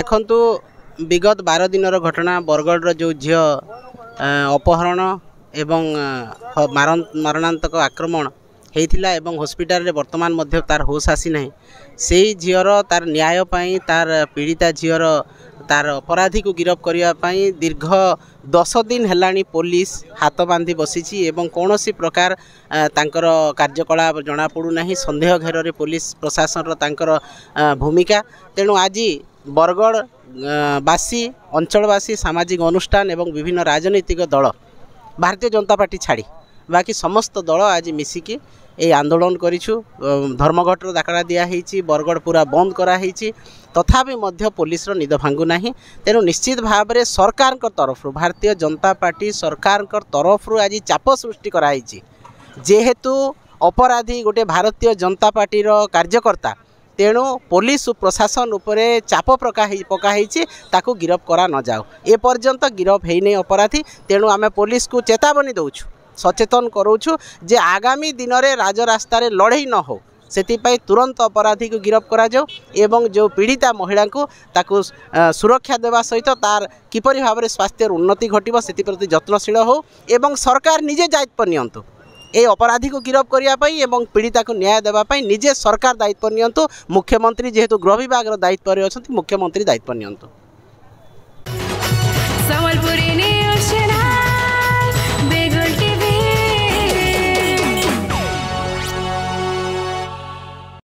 देखु विगत 12 दिन घटना बरगढ़ जो झी अपहरण एवं मरणांतक आक्रमण होता एवं हॉस्पिटल रे वर्तमान मध्य तार होश आसी ना से झीर तार न्याय पाई तार पीड़िता झीर तार अपराधी को गिरफ करने दीर्घ 10 दिन है पुलिस हाथ बांधी बसी एवं कौन सी प्रकार तांकर कार्यकलाप जना पड़ूना संदेह घेर रे पुलिस प्रशासन तांकर भूमिका तेणु आज बरगढ़ बासी अंचलवासी सामाजिक अनुष्ठान एवं विभिन्न राजनीतिक दल भारतीय जनता पार्टी छाड़ी बाकी समस्त दल आज मिसिकी ये आंदोलन करिछु। धर्मघटर डाकरा दिखाई बरगढ़ पूरा बंद कराई तथापि मध्य पुलिस निद भांगु नाही। तेणु निश्चित भाव में सरकार तरफ भारतीय जनता पार्टी सरकार तरफ आज चाप सृष्टि कराई जेहेतु अपराधी गोटे भारतीय जनता पार्टी कार्यकर्ता तेणु पुलिस प्रशासन उपरे चाप पकाई ताकू गिरफ करा न जाओ ए पर्यंत गिरफ है नहीं अपराधी। तेणु आम पुलिस को चेतावनी दौचु सचेतन करूँ जे आगामी दिन में राजरास्तार लड़ई न हो से तुरंत अपराधी को गिरफ करा जाओ एवं जो पीड़िता महिला को ताकू सुरक्षा देवा सहित तार किपरि भाव में स्वास्थ्य उन्नति घटो से प्रति यत्नशील हो एवं सरकार निजे दायित्व नियंतु ए अपराधी को गिरफ करने एवं पीड़िता को न्याय देवाई निजे सरकार दायित्व नियंतु। मुख्यमंत्री जेहेतु गृह विभाग दायित्व में अच्छा मुख्यमंत्री दायित्व नियंतु।